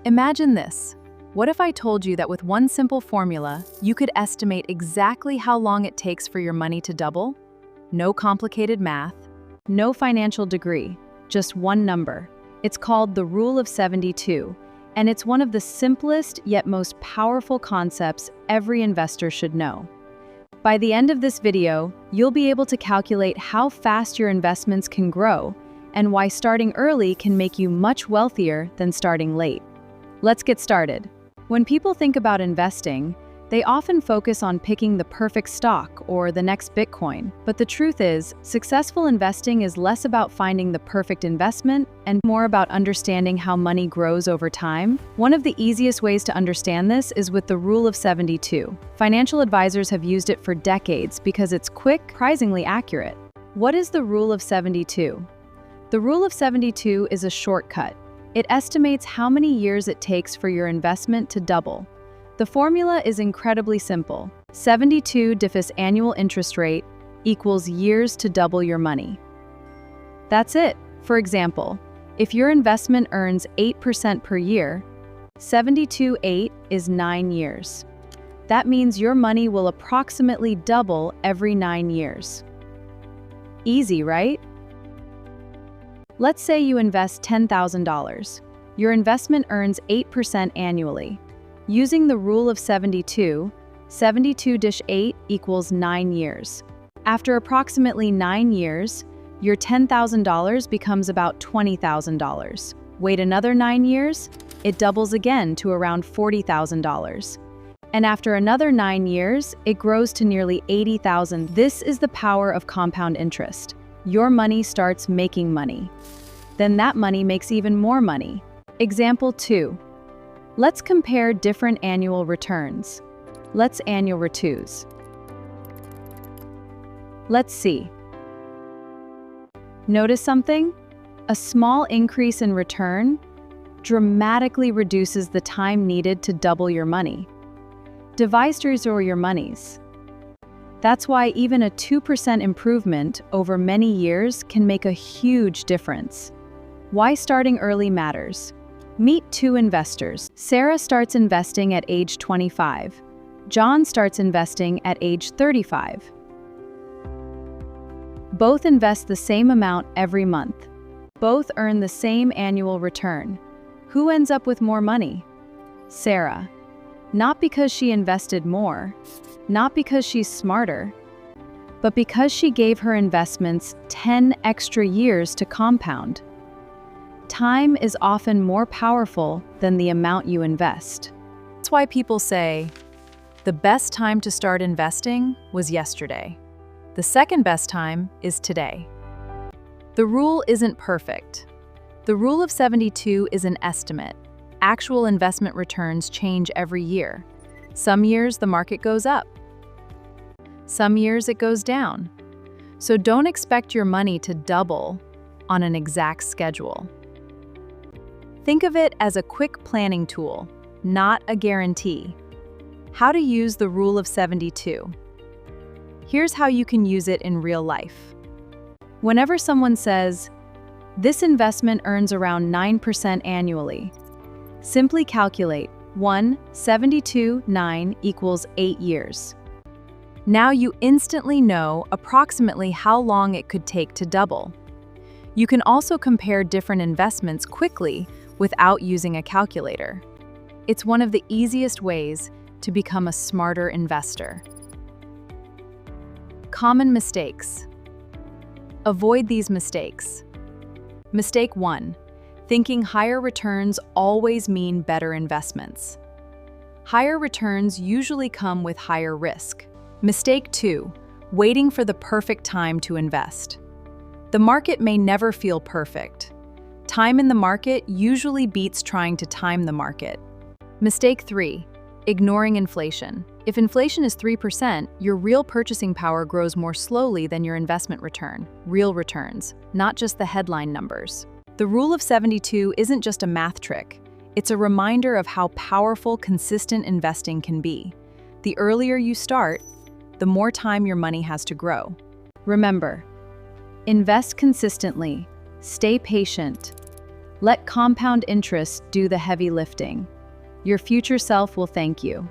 Imagine this. What if I told you that with one simple formula, you could estimate exactly how long it takes for your money to double? No complicated math, no financial degree, just one number. It's called the Rule of 72, and it's one of the simplest yet most powerful concepts every investor should know. By the end of this video, you'll be able to calculate how fast your investments can grow and why starting early can make you much wealthier than starting late. Let's get started. When people think about investing, they often focus on picking the perfect stock or the next Bitcoin. But the truth is, successful investing is less about finding the perfect investment and more about understanding how money grows over time. One of the easiest ways to understand this is with the Rule of 72. Financial advisors have used it for decades because it's quick, surprisingly accurate. What is the Rule of 72? The Rule of 72 is a shortcut. It estimates how many years it takes for your investment to double. The formula is incredibly simple. 72 divided annual interest rate equals years to double your money. That's it. For example, if your investment earns 8% per year, 72/8 is 9 years. That means your money will approximately double every 9 years. Easy, right? Let's say you invest $10,000. Your investment earns 8% annually. Using the Rule of 72, 72/8 equals 9 years. After approximately 9 years, your $10,000 becomes about $20,000. Wait another 9 years, it doubles again to around $40,000. And after another 9 years, it grows to nearly $80,000. This is the power of compound interest. Your money starts making money. Then that money makes even more money. Example 2. Let's compare different annual returns. Let's annual returns. Let's see. Notice something? A small increase in return dramatically reduces the time needed to double your money. Divisors or your monies. That's why even a 2% improvement over many years can make a huge difference. Why starting early matters. Meet two investors. Sarah starts investing at age 25. John starts investing at age 35. Both invest the same amount every month. Both earn the same annual return. Who ends up with more money? Sarah. Not because she invested more, not because she's smarter, but because she gave her investments 10 extra years to compound. Time is often more powerful than the amount you invest. That's why people say, the best time to start investing was yesterday. The second best time is today. The rule isn't perfect. The Rule of 72 is an estimate. Actual investment returns change every year. Some years the market goes up. Some years it goes down. So don't expect your money to double on an exact schedule. Think of it as a quick planning tool, not a guarantee. How to use the Rule of 72. Here's how you can use it in real life. Whenever someone says, "This investment earns around 9% annually," simply calculate 1/72/9 equals 8 years. Now you instantly know approximately how long it could take to double. You can also compare different investments quickly without using a calculator. It's one of the easiest ways to become a smarter investor. Common mistakes. Avoid these mistakes. Mistake 1. Thinking higher returns always mean better investments. Higher returns usually come with higher risk. Mistake 2. Waiting for the perfect time to invest. The market may never feel perfect. Time in the market usually beats trying to time the market. Mistake 3. Ignoring inflation. If inflation is 3%, your real purchasing power grows more slowly than your investment return. Real returns, not just the headline numbers. The Rule of 72 isn't just a math trick. It's a reminder of how powerful consistent investing can be. The earlier you start, the more time your money has to grow. Remember, invest consistently, stay patient, Let compound interest do the heavy lifting. Your future self will thank you.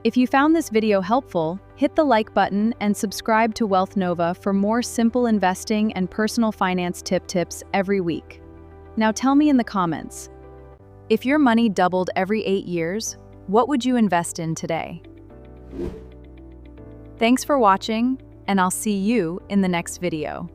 If you found this video helpful, hit the like button and subscribe to WealthNova for more simple investing and personal finance tips every week. Now tell me in the comments, if your money doubled every 8 years, what would you invest in today? Thanks for watching, and I'll see you in the next video.